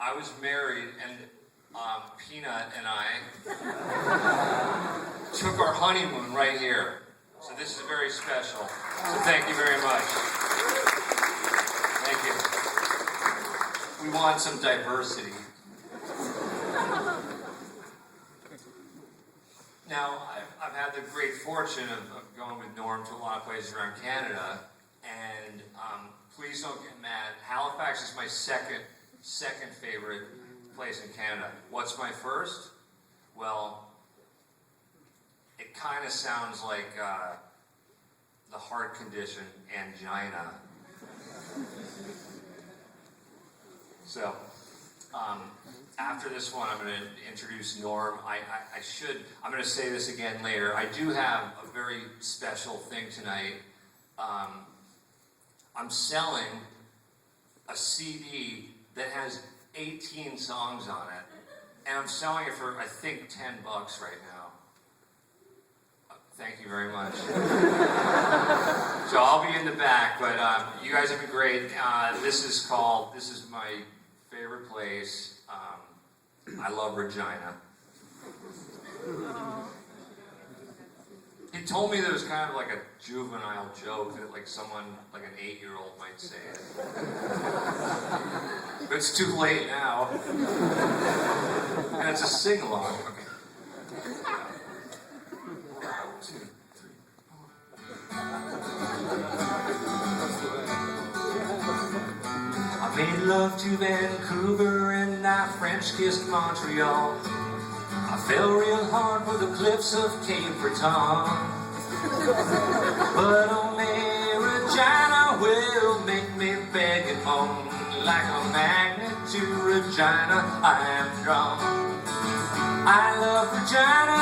I was married, and Peanut and I took our honeymoon right here. So this is very special. So thank you very much. Thank you. We want some diversity. Now, I've had the great fortune of going with Norm to a lot of places around Canada, and please don't get mad. Halifax is my second favorite place in Canada. What's my first? Well, it kind of sounds like the heart condition angina. So, after this one, I'm going to introduce Norm. I'm going to say this again later. I do have a very special thing tonight. I'm selling a CD that has 18 songs on it, and I'm selling it for, I think, $10 right now. Thank you very much. So I'll be in the back, but you guys have been great. This is my favorite place. I love Regina. He told me that it was kind of like a juvenile joke that like someone, like an 8-year-old might say it. But it's too late now. And it's a sing-along. Okay. 1, 2, 3, 4. I made love to Vancouver and I French kissed Montreal. I fell real hard for the cliffs of Cape Breton. But only Regina will make me beg and moan. Like a magnet to Regina I am drawn. I love Regina,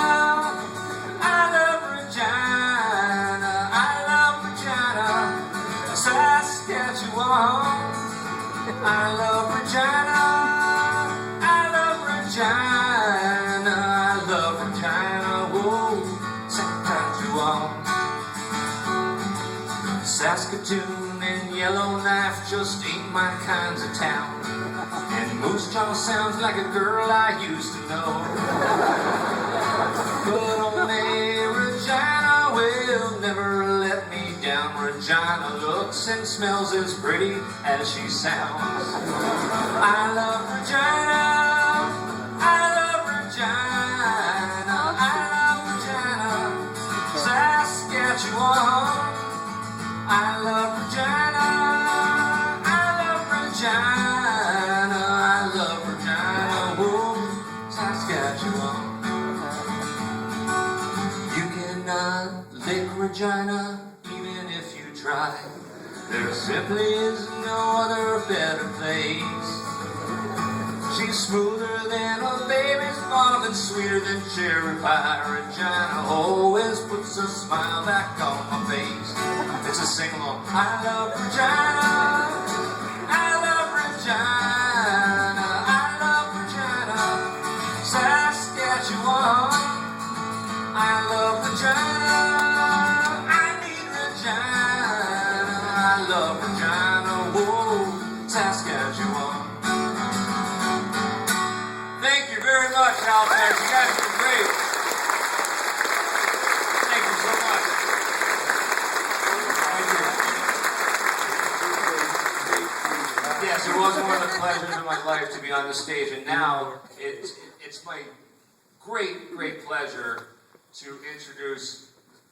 I love Regina, I love Regina, Saskatchewan. I love Regina, I love Regina, I love Regina, whoa, Saskatchewan. Saskatoon and Yellowknife just ain't my kinds of town. And Moose Jaw sounds like a girl I used to know. But only Regina will never let me down. Regina looks and smells as pretty as she sounds. I love Regina, I love Regina, I love Regina, Saskatchewan. I love Regina, I love Regina, I love Regina, whoa, Saskatchewan. You cannot lick Regina, even if you try. There simply is no other better place. She's smoother than a baby's bottom and sweeter than cherry pie. Regina always puts a smile back on my face. It's a sing-along. I love Regina, I love Regina, I love Regina, Saskatchewan. I love Regina, I need Regina, I love Regina, whoa, Saskatchewan. Thank you very much, Halifax. You guys have been great. Thank you so much. Yes, it was one of the pleasures of my life to be on the stage, and now it's my great pleasure to introduce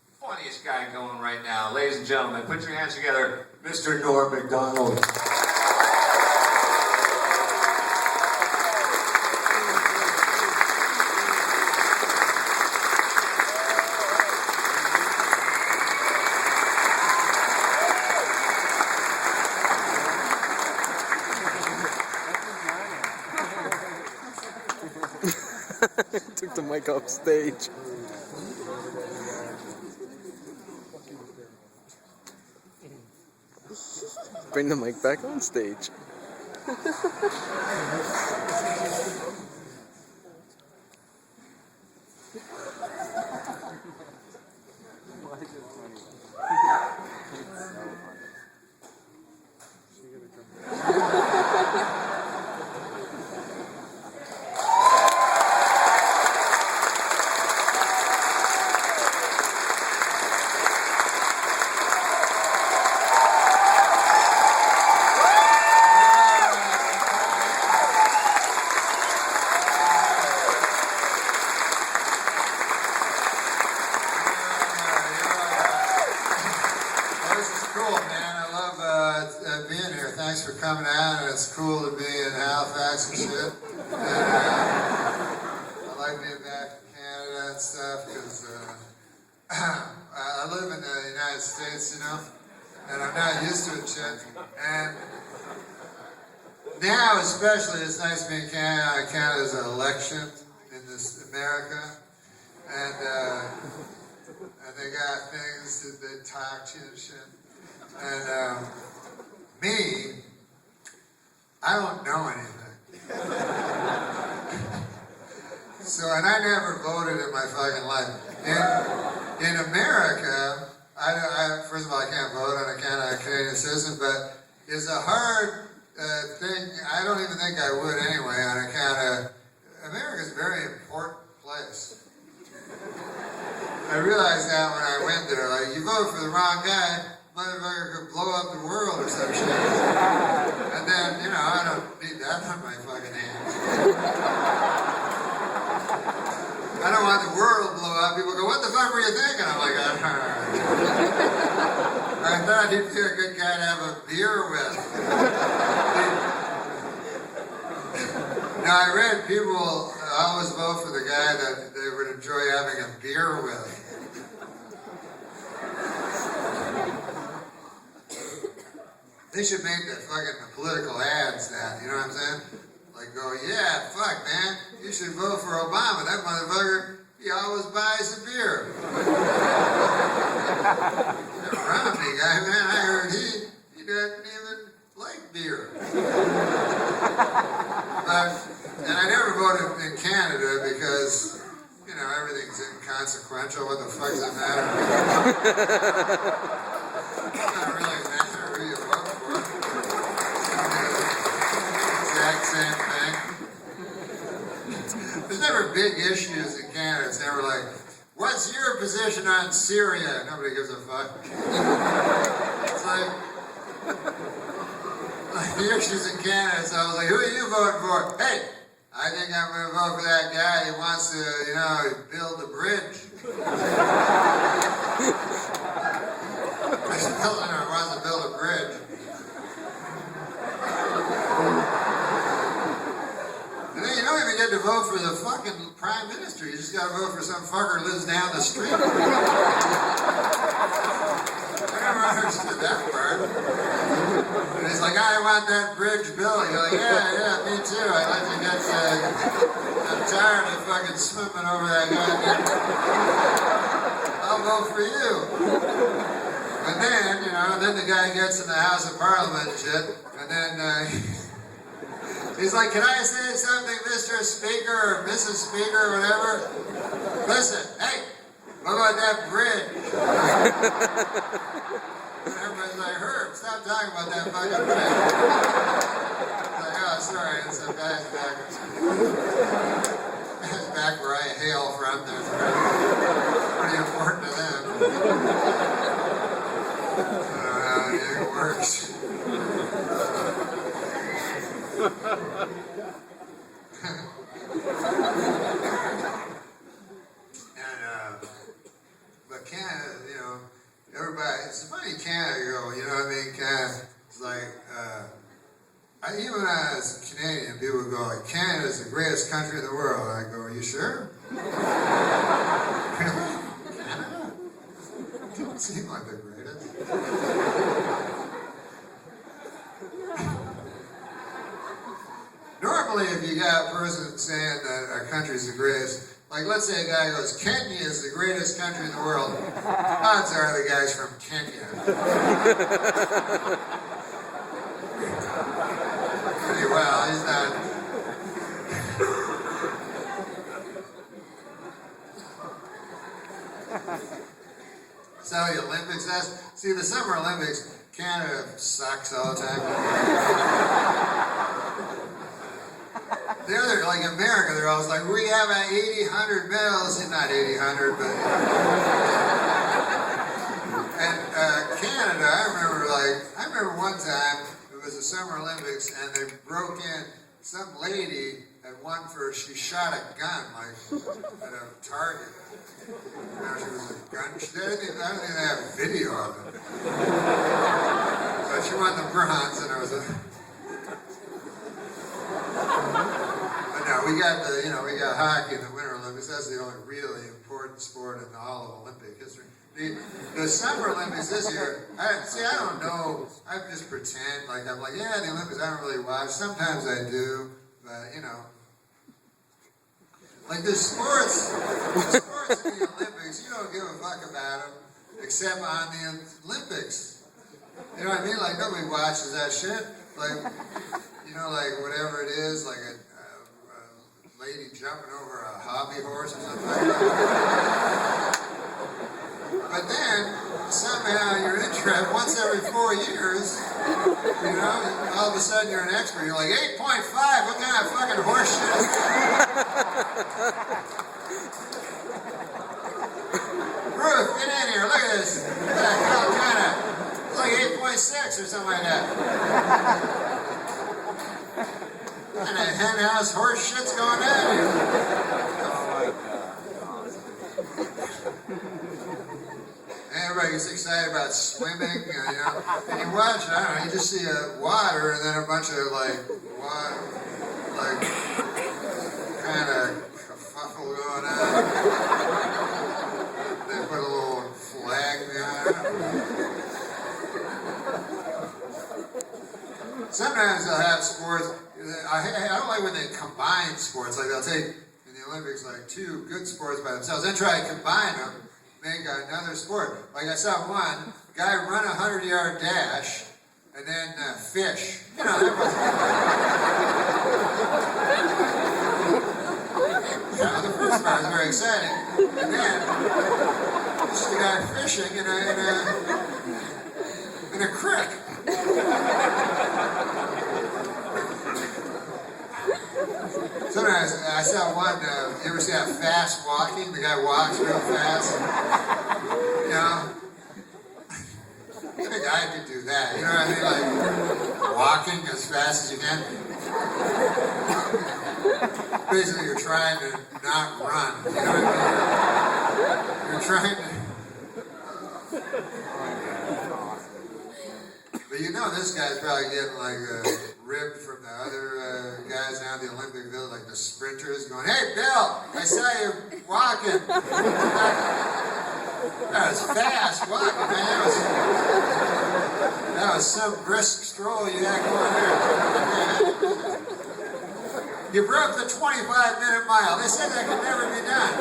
the funniest guy going right now. Ladies and gentlemen, put your hands together, Mr. Norm MacDonald. Took the mic off stage. Bring the mic back on stage. thanks for coming out, and it's cool to be in Halifax and shit. And, I like being back in Canada and stuff, because I live in the United States, you know, and I'm not used to it shit. And now especially, it's nice to be in Canada. Canada's an election in this America, and they got things that they talk to you and shit. And me, I don't know anything. So, and I never voted in my fucking life. In America, first of all, I can't vote on account I'm a Canadian citizen, but it's a hard thing. I don't even think I would anyway on account of America's a very important place. I realized that when I went there, like, you vote for the wrong guy, motherfucker could blow up the world or some shit. And then, you know, I don't need that on my fucking hands. I don't want the world to blow up. People go, what the fuck were you thinking? I'm like, I thought he'd be a good guy to have a beer with. Now, I read people always vote for the guy that they would enjoy having a beer with. They should make the fucking political ads that, you know what I'm saying? Like, go, yeah, fuck, man, you should vote for Obama. That motherfucker, he always buys a beer. The Romney guy, man, I heard he doesn't even like beer. And I never voted in Canada because, you know, everything's inconsequential. What the fuck does it matter? It doesn't really matter who you vote for. Exact same thing. There's never big issues in Canada. It's never like, what's your position on Syria? Nobody gives a fuck. It's like the issues in Canada. So I was like, who are you voting for? Hey, I think I'm going to vote for that guy who wants to, you know, build a bridge. Wants to build a bridge. And then you don't even get to vote for the fucking prime minister. You just got to vote for some fucker who lives down the street. I never understood that part. And he's like, I want that bridge built. You're like, yeah, me too. I'd like to get, I'm tired of fucking swimming over that goddamn. I'll vote for you. And then, you know, then the guy gets in the House of Parliament and shit, and then he's like, can I say something, Mr. Speaker or Mrs. Speaker or whatever? Listen, hey, what about that bridge? And everybody's like, Herb, stop talking about that fucking bridge. I'm like, oh, sorry, it's a guy's back. That's back where I hail from. There's pretty important to them. I don't know how it works. But Canada, you know, everybody, it's funny Canada go, you know what I mean? Canada, it's like, even as a Canadian, people go, like, Canada's the greatest country in the world. I go, are you sure? Really? Canada? Doesn't seem like the greatest. Normally, if you got a person saying that a country's the greatest, like let's say a guy goes, Kenya is the greatest country in the world, odds are the guy's from Kenya. Pretty well, he's not. So the Olympics, see the Summer Olympics, Canada sucks all the time. They're like America, they're always like, we have 100 medals, not 100, but. And Canada, I remember one time, it was the Summer Olympics, and they broke in, some lady and one for she shot a gun like at a target. You know, she was a gun. I don't think they have video of it. But she won the bronze, and it was a. But no, we got we got hockey in the Winter Olympics. That's the only really important sport in all of Olympic history. The Summer Olympics this year, I don't know. I just pretend like I'm like, yeah, the Olympics. I don't really watch. Sometimes I do, but like the sports in the Olympics, you don't give a fuck about them, except on the Olympics. You know what I mean? Like nobody watches that shit. Like like whatever it is, like a lady jumping over a hobby horse or something like that. But then, somehow you're interested, once every 4 years, all of a sudden you're an expert. You're like, 8.5, what kind of fucking horse shit is that? Ruth, get in here, look at this. It's like 8.6 or something like that. And a hen house horse shit's going on here. Everybody gets excited about swimming, and you watch it, I don't know, you just see water and then a bunch of kind of kerfuffle going on. They put a little flag behind it. Sometimes they'll have sports, I don't like when they combine sports, like they'll take in the Olympics like two good sports by themselves, then try to combine them. Make another sport. Like I saw one guy run a 100-yard dash and then fish. That was the first part was very exciting. And then just the guy fishing in a creek. Sometimes I saw one, you ever see that fast walking? The guy walks real fast. I think I could do that. You know what I mean? Like walking as fast as you can. Basically, you're trying to not run. You know what I mean? You're trying to. But this guy's probably getting like ribbed from the other guys down the Olympic Village, like the sprinters, going, "Hey, Bill, I saw you walking." That was fast walking, man. That was some brisk stroll you had going there. You broke the 25-minute mile. They said that could never be done.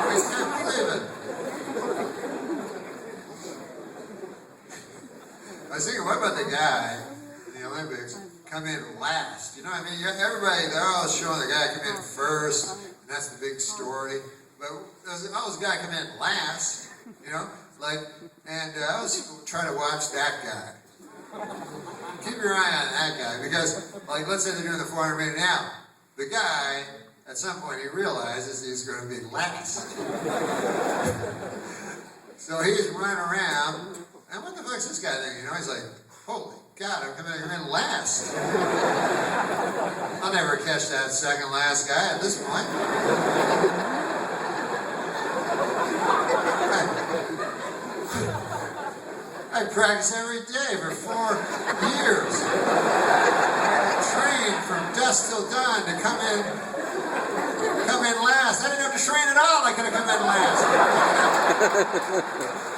I can't believe it. I was thinking, what about the guy in the Olympics come in last? You know what I mean? Everybody, they're all showing the guy come in first, and that's the big story. But there's always a guy come in last, and I was trying to watch that guy. Keep your eye on that guy, because, let's say they're doing the 400 meter now. The guy, at some point, he realizes he's going to be last. So he's running around, and what the fuck's this guy thinking? He's like, holy God, I'm coming in last. I'll never catch that second last guy at this point. I practice every day for 4 years. I trained from dusk till dawn to come in last. I didn't have to train at all. I could have come in last.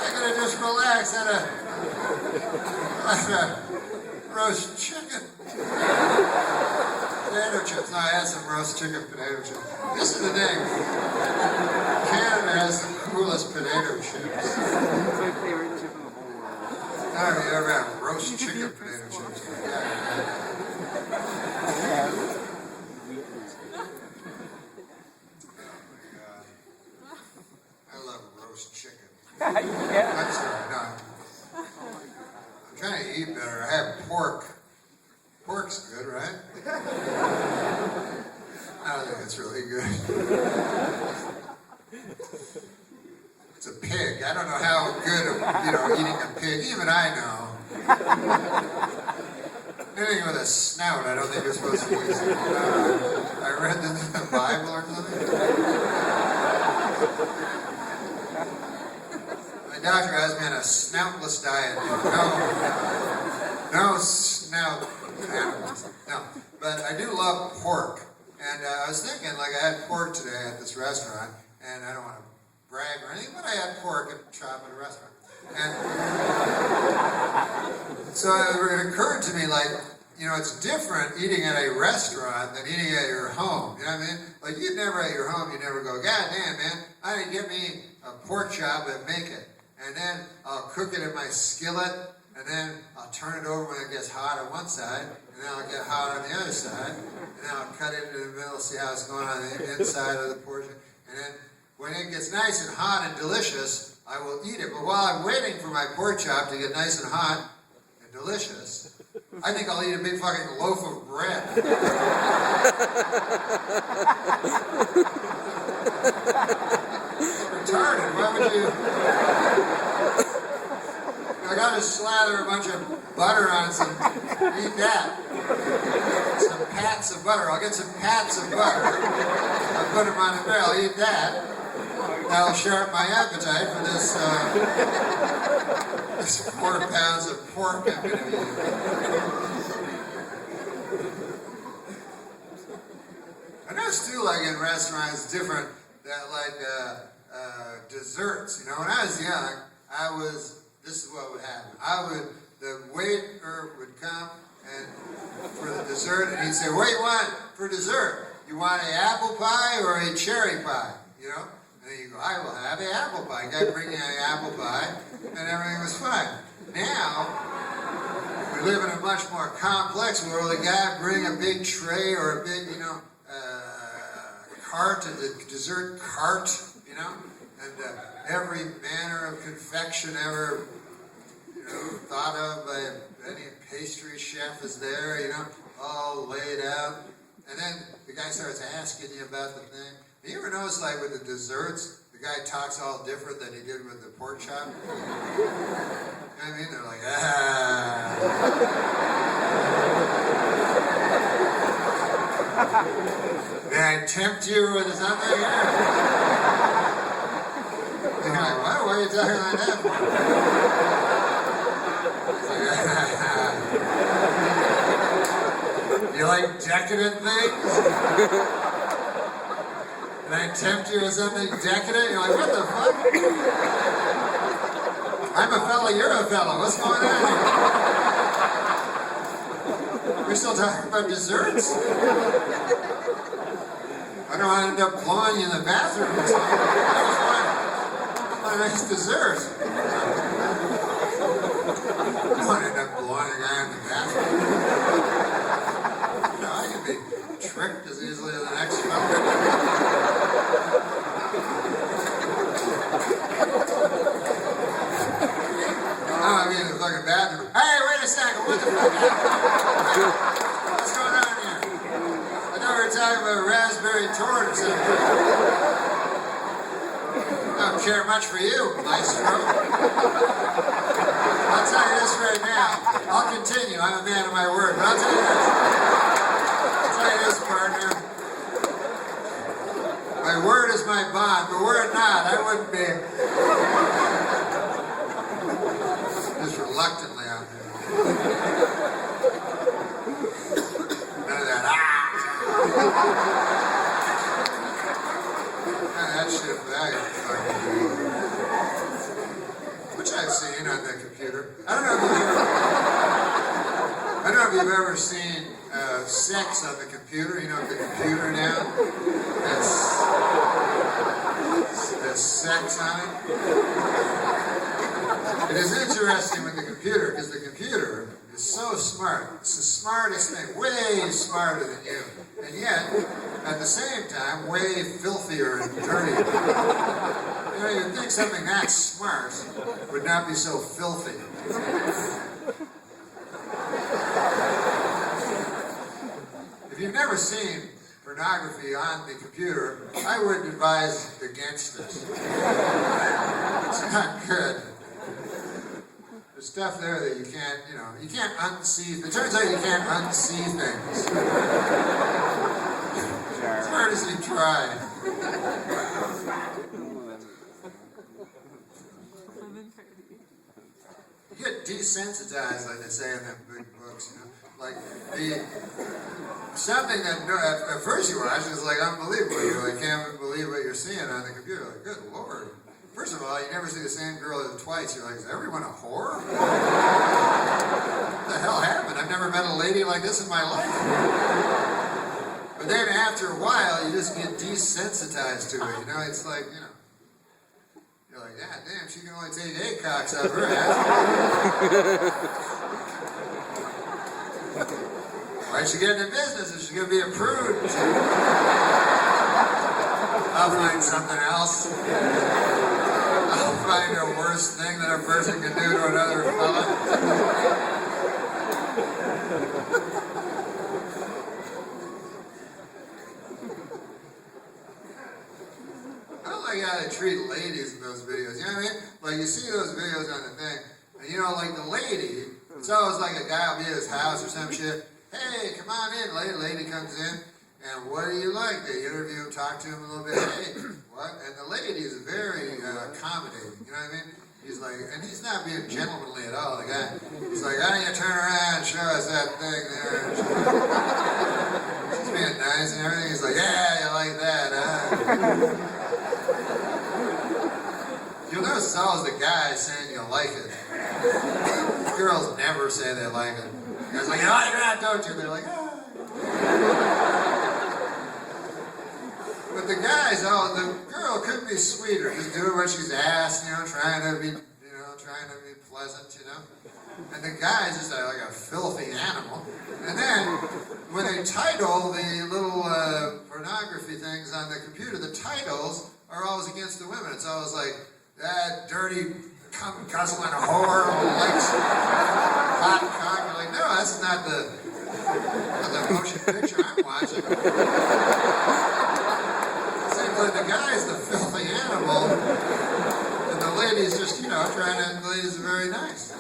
I could have just relaxed at a roast chicken. Potato chips. No, I had some roast chicken potato chips. This is the thing. Canada has the coolest potato chips. I don't know if you ever had roast chicken potato chips. I love roast chicken. I'm sorry, no. I'm trying to eat better. I have pork. Pork's good, right? I don't think it's really good. It's a pig. I don't know how good, eating a pig. Even I know. anything with a snout, I don't think you're supposed to use it. I read this in the Bible or something. My doctor has me on a snoutless diet. No snout animals. No, but I do love pork. And I was thinking, like, I had pork today at this restaurant, and I don't want to brag or anything, but I had pork at chop at a restaurant. And so it occurred to me, like, you know, it's different eating at a restaurant than eating at your home. You know what I mean? Like, you'd never at your home, you never go, God damn, man, I didn't get me a pork chop and make it. And then I'll cook it in my skillet, and then I'll turn it over when it gets hot on one side, and then I'll get hot on the other side, and then I'll cut it into the middle, see how it's going on the inside of the portion. And then when it gets nice and hot and delicious, I will eat it. But while I'm waiting for my pork chop to get nice and hot and delicious, I think I'll eat a big fucking loaf of bread. Retarded. Why would you? I gotta slather a bunch of butter on it and eat that. Some pats of butter. I'll get some pats of butter. I'll put them on a bread. I'll eat that. That'll sharpen my appetite for this 4 pounds of pork I'm going to be eating. I noticed too, like in restaurants, different that like desserts. You know, when I was young, this is what would happen. The waiter would come and for the dessert, and he'd say, "What do you want for dessert? You want an apple pie or a cherry pie?" You know. And then you go, "I will have an apple pie." Guy bring you an apple pie, and everything was fine. Now, we live in a much more complex world. The guy bring a big tray or a big, cart, a dessert cart, you know, and every manner of confection ever, thought of by any pastry chef is there, all laid out. And then the guy starts asking you about the thing. You ever notice, like, with the desserts, the guy talks all different than he did with the pork chop? You know what I mean? They're like, May I tempt you with something here? And you're like, what? Why are you talking like that for? You like decadent things? And I tempt you with something decadent? You're like, what the fuck? I'm a fella, you're a fella. What's going on here? We're still talking about desserts? I don't want to end up blowing you in the bathroom or something. I want a nice dessert. I don't want to end up blowing a guy in the bathroom. I can be tricked as easily as the next fella. I'm in the fucking bathroom. Hey, wait a second, what the fuck happened? What's going on here? I thought we were talking about raspberry torte or something. I don't care much for you, maestro. I'll tell you this right now. I'll continue. I'm a man of my word, but I'll tell you this. Partner. My word is my bond, but were it not, I wouldn't be. Just reluctantly out there. None of that, that shit, which I've seen on the computer. I don't know if you've ever seen sex on the computer. You know, the computer now has sex on it. It is interesting with the computer because the computer is so smart. It's the smartest thing, way smarter than you, and yet at the same time way filthier and dirtier. You know, you'd think something that smart would not be so filthy. If you've never seen pornography on the computer, I would advise against it. It's not good. there's stuff there that you can't, you can't unsee. It turns out you can't unsee things. As hard as you try. You get desensitized, like they say in them big books, Like, something that at first you watch is like unbelievable. You like can't believe what you're seeing on the computer. Like, good Lord. First of all, you never see the same girl twice. You're like, is everyone a whore? What the hell happened? I've never met a lady like this in my life. But then after a while, you just get desensitized to it. It's like, you're like, yeah, damn, she can only take 8 cocks out of her ass. Why'd she get into business if she's going to be a prude? I'll find something else. I'll find a worse thing that a person can do to another fella. I don't like how they treat ladies in those videos. You know what I mean? Like, you see those videos on the thing, and like the lady, it's always like a guy will be at his house or some shit. Hey, come on in. Lady comes in, and what do you like? They interview him, talk to him a little bit. Hey, what? And the lady is very accommodating. You know what I mean? He's like, and he's not being gentlemanly at all. The guy, he's like, how do you turn around and show us that thing there? She's being nice and everything. He's like, yeah, you like that, huh? You'll notice it's always the guy saying you like it. Girls never say they like it. It's like, you like that, don't you? They're like, ah. But the guys, the girl couldn't be sweeter. Just doing what she's asked, trying to be pleasant, And the guy's just like a filthy animal. And then, when they title the little pornography things on the computer, the titles are always against the women. It's always like, that dirty, cum-guzzling whore who likes hot cock. You're like, no, that's not the motion picture I'm watching. But the guy's the filthy animal, and the lady's just, the lady's very nice.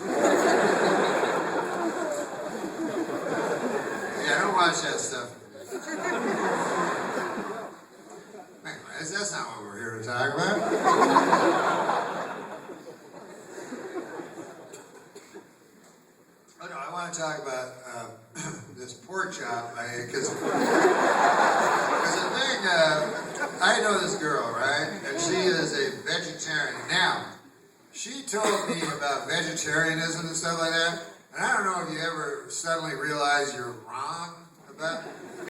Yeah, don't watch that stuff. Anyways, that's not what we're here to talk about. Oh no, I want to talk about this pork chop I ate, because the thing, I know this girl, right? And she is a vegetarian. Now, she told me about vegetarianism and stuff like that, and I don't know if you ever suddenly realize you're wrong about